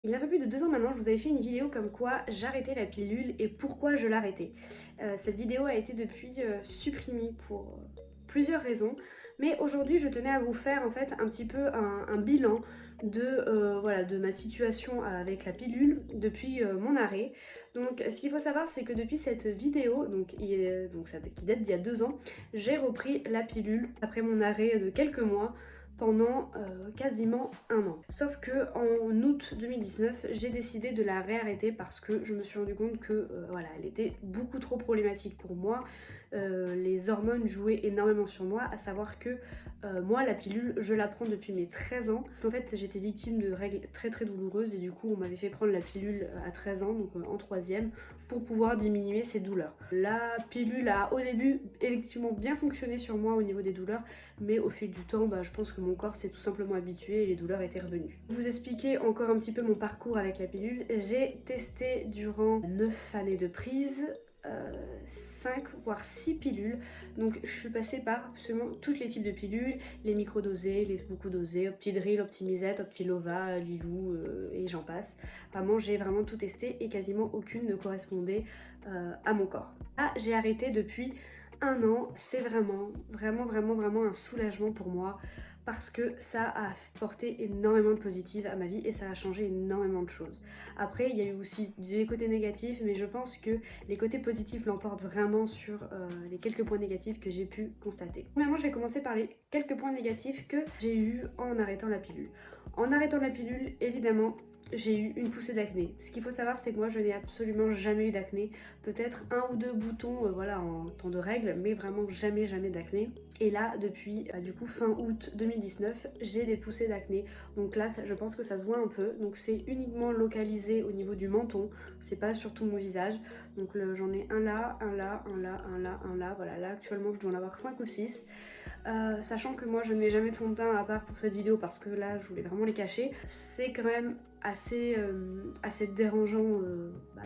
Il y a un peu plus de 2 ans maintenant, je vous avais fait une vidéo comme quoi j'arrêtais la pilule et pourquoi je l'arrêtais. Cette vidéo a été depuis supprimée pour plusieurs raisons, mais aujourd'hui je tenais à vous faire en fait un petit peu un bilan de, voilà, de ma situation avec la pilule depuis mon arrêt. Donc ce qu'il faut savoir c'est que depuis cette vidéo, qui date d'il y a 2 ans, j'ai repris la pilule après mon arrêt de quelques mois pendant quasiment un an. Sauf que en août 2019, j'ai décidé de la réarrêter parce que je me suis rendu compte que voilà, elle était beaucoup trop problématique pour moi. Les hormones jouaient énormément sur moi, à savoir que moi la pilule je la prends depuis mes 13 ans. En fait j'étais victime de règles très très douloureuses et du coup on m'avait fait prendre la pilule à 13 ans, donc en troisième, pour pouvoir diminuer ces douleurs. La pilule a au début effectivement bien fonctionné sur moi au niveau des douleurs, mais au fil du temps je pense que mon corps s'est tout simplement habitué et les douleurs étaient revenues. Pour vous expliquer encore un petit peu mon parcours avec la pilule, j'ai testé durant 9 années de prise 5 voire 6 pilules, donc je suis passée par absolument tous les types de pilules, les micro-dosées, les beaucoup dosées, Optidril, Optimisette, Optilova, Lilou et j'en passe. Vraiment j'ai vraiment tout testé et quasiment aucune ne correspondait à mon corps. Là j'ai arrêté depuis un an, c'est vraiment un soulagement pour moi parce que ça a apporté énormément de positif à ma vie et ça a changé énormément de choses. Après, il y a eu aussi des côtés négatifs, mais je pense que les côtés positifs l'emportent vraiment sur les quelques points négatifs que j'ai pu constater. Premièrement, je vais commencer par les quelques points négatifs que j'ai eu en arrêtant la pilule. En arrêtant la pilule, évidemment, j'ai eu une poussée d'acné. Ce qu'il faut savoir, c'est que moi, je n'ai absolument jamais eu d'acné. Peut-être un ou deux boutons, voilà, en temps de règles, mais vraiment jamais d'acné. Et là, depuis du coup fin août 2019, j'ai des poussées d'acné. Donc là, je pense que ça se voit un peu. Donc c'est uniquement localisé au niveau du menton. C'est pas sur tout mon visage. Donc j'en ai un là, un là, un là, un là, un là. Voilà, là actuellement, je dois en avoir 5 ou 6. Sachant que moi je ne mets jamais de fond de teint à part pour cette vidéo parce que là je voulais vraiment les cacher. C'est quand même assez dérangeant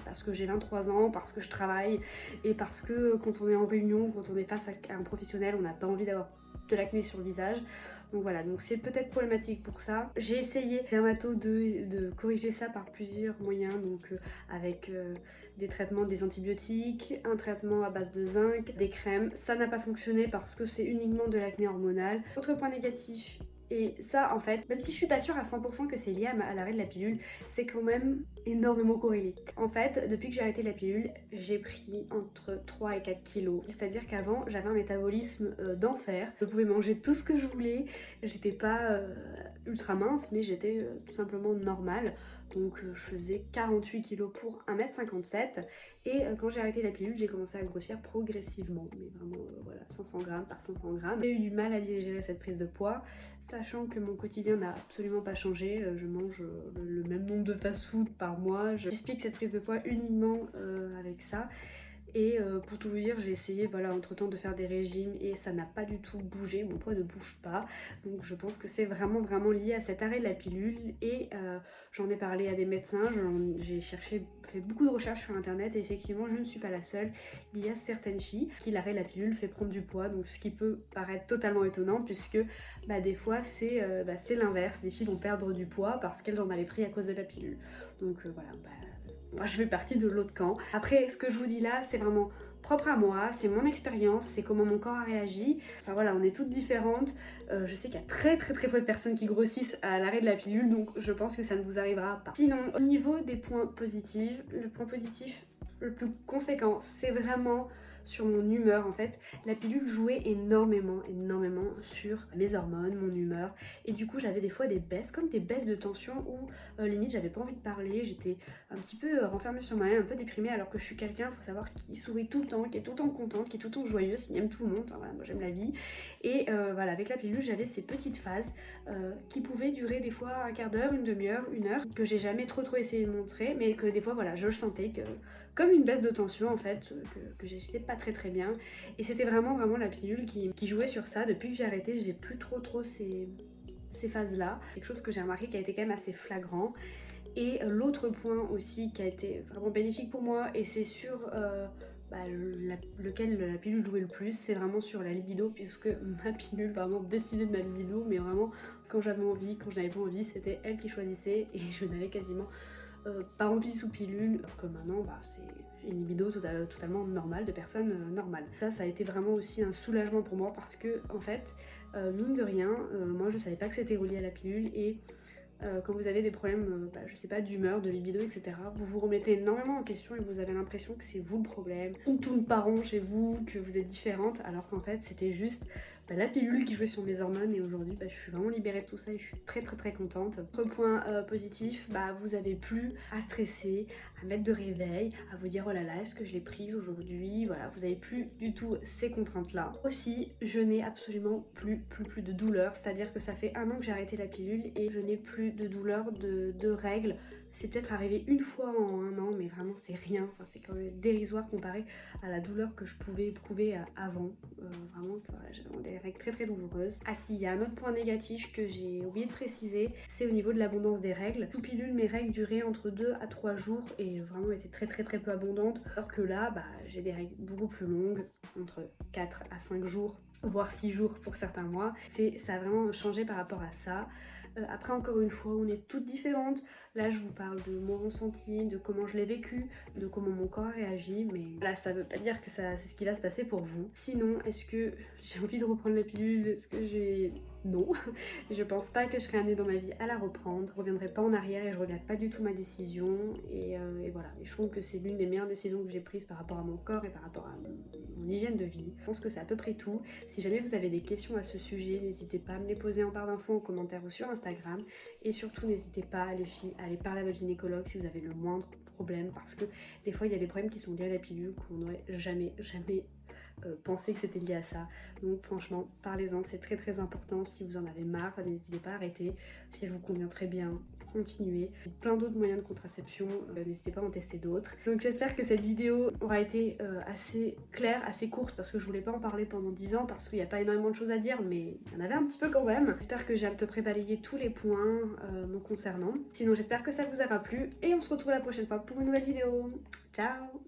parce que j'ai 23 ans, parce que je travaille et parce que quand on est en réunion, quand on est face à un professionnel, on n'a pas envie d'avoir de l'acné sur le visage. Donc voilà, donc c'est peut-être problématique pour ça. J'ai essayé dermato de corriger ça par plusieurs moyens, donc avec des traitements, des antibiotiques, un traitement à base de zinc, des crèmes. Ça n'a pas fonctionné parce que c'est uniquement de l'acné hormonal. Autre point négatif, et ça en fait, même si je suis pas sûre à 100% que c'est lié à l'arrêt de la pilule, c'est quand même énormément corrélé. En fait, depuis que j'ai arrêté la pilule, j'ai pris entre 3 et 4 kilos. C'est-à-dire qu'avant, j'avais un métabolisme d'enfer. Je pouvais manger tout ce que je voulais. J'étais pas ultra mince, mais j'étais tout simplement normale. Donc je faisais 48 kilos pour 1m57. Et quand j'ai arrêté la pilule, j'ai commencé à grossir progressivement. Mais vraiment, voilà, 500 grammes par 500 grammes. J'ai eu du mal à digérer cette prise de poids, sachant que mon quotidien n'a absolument pas changé. Je mange le même nombre de fast-food par mois. J'explique cette prise de poids uniquement avec ça. Et pour tout vous dire, j'ai essayé voilà, entre temps de faire des régimes et ça n'a pas du tout bougé, mon poids ne bouge pas. Donc je pense que c'est vraiment lié à cet arrêt de la pilule et j'en ai parlé à des médecins, j'ai fait beaucoup de recherches sur internet et effectivement je ne suis pas la seule. Il y a certaines filles qui l'arrêt de la pilule fait prendre du poids, donc ce qui peut paraître totalement étonnant puisque des fois c'est l'inverse, les filles vont perdre du poids parce qu'elles en avaient pris à cause de la pilule. Donc voilà, moi je fais partie de l'autre camp. Après ce que je vous dis là c'est vraiment propre à moi, c'est mon expérience, c'est comment mon corps a réagi. Enfin voilà, on est toutes différentes. Je sais qu'il y a très peu de personnes qui grossissent à l'arrêt de la pilule, donc je pense que ça ne vous arrivera pas. Sinon, au niveau des points positifs, le point positif le plus conséquent, c'est vraiment sur mon humeur en fait. La pilule jouait énormément sur mes hormones, mon humeur. Et du coup j'avais des fois des baisses, comme des baisses de tension où limite j'avais pas envie de parler, j'étais un petit peu renfermée sur moi-même, un peu déprimée alors que je suis quelqu'un, faut savoir, qui sourit tout le temps, qui est tout le temps contente, qui est tout le temps joyeuse, qui aime tout le monde, enfin, voilà, moi j'aime la vie. Et voilà, avec la pilule j'avais ces petites phases qui pouvaient durer des fois un quart d'heure, une demi-heure, une heure, que j'ai jamais trop essayé de montrer, mais que des fois voilà, je le sentais que, comme une baisse de tension en fait, que j'étais pas très bien. Et c'était vraiment la pilule qui jouait sur ça. Depuis que j'ai arrêté, j'ai plus trop ces phases-là. Quelque chose que j'ai remarqué qui a été quand même assez flagrant. Et l'autre point aussi qui a été vraiment bénéfique pour moi, et c'est sur lequel la pilule jouait le plus, c'est vraiment sur la libido, puisque ma pilule vraiment décidait de ma libido, mais vraiment quand j'avais envie, quand je n'avais pas envie, c'était elle qui choisissait et je n'avais quasiment pas envie sous pilule. Alors que maintenant, bah, c'est une libido totalement normale, de personnes normales. Ça a été vraiment aussi un soulagement pour moi parce que, en fait, mine de rien, moi je savais pas que c'était relié à la pilule et quand vous avez des problèmes, je sais pas, d'humeur, de libido, etc., vous vous remettez énormément en question et vous avez l'impression que c'est vous le problème, tout ne tourne pas rond chez vous, que vous êtes différente, alors qu'en fait c'était juste la pilule qui jouait sur mes hormones et aujourd'hui je suis vraiment libérée de tout ça et je suis très contente. Autre point positif, vous avez plus à stresser, à mettre de réveil, à vous dire oh là là est-ce que je l'ai prise aujourd'hui, voilà, vous avez plus du tout ces contraintes là. Aussi je n'ai absolument plus de douleur, c'est-à-dire que ça fait 1 an que j'ai arrêté la pilule et je n'ai plus de douleur de règles. C'est peut-être arrivé une fois en 1 an, mais vraiment c'est rien, enfin, c'est quand même dérisoire comparé à la douleur que je pouvais éprouver avant. Vraiment, voilà, j'avais des règles très douloureuses. Ah si, il y a un autre point négatif que j'ai oublié de préciser, c'est au niveau de l'abondance des règles. Sous pilule, mes règles duraient entre 2 à 3 jours et vraiment étaient très peu abondantes, alors que là, j'ai des règles beaucoup plus longues, entre 4 à 5 jours, voire 6 jours pour certains mois. Ça a vraiment changé par rapport à ça. Après encore une fois, on est toutes différentes. Là je vous parle de mon ressenti, de comment je l'ai vécu, de comment mon corps a réagi, mais là ça veut pas dire que c'est ce qui va se passer pour vous. Sinon, est-ce que j'ai envie de reprendre la pilule? Est-ce que j'ai... Non, je pense pas que je serai amenée dans ma vie à la reprendre. Je reviendrai pas en arrière et je regrette pas du tout ma décision. Et voilà, et je trouve que c'est l'une des meilleures décisions que j'ai prises par rapport à mon corps et par rapport à mon hygiène de vie. Je pense que c'est à peu près tout. Si jamais vous avez des questions à ce sujet, n'hésitez pas à me les poser en barre d'infos, en commentaire ou sur Instagram. Et surtout, n'hésitez pas, les filles, à aller parler à votre gynécologue si vous avez le moindre problème, parce que des fois, il y a des problèmes qui sont liés à la pilule qu'on n'aurait jamais pensé que c'était lié à ça. Donc franchement, parlez-en, c'est très important. Si vous en avez marre, n'hésitez pas à arrêter. Si elle vous convient très bien, continuez. Il y a plein d'autres moyens de contraception, n'hésitez pas à en tester d'autres. Donc j'espère que cette vidéo aura été assez claire, assez courte, parce que je voulais pas en parler pendant 10 ans, parce qu'il n'y a pas énormément de choses à dire, mais il y en avait un petit peu quand même. J'espère que j'ai à peu près balayé tous les points me concernant. Sinon j'espère que ça vous aura plu, et on se retrouve la prochaine fois pour une nouvelle vidéo. Ciao!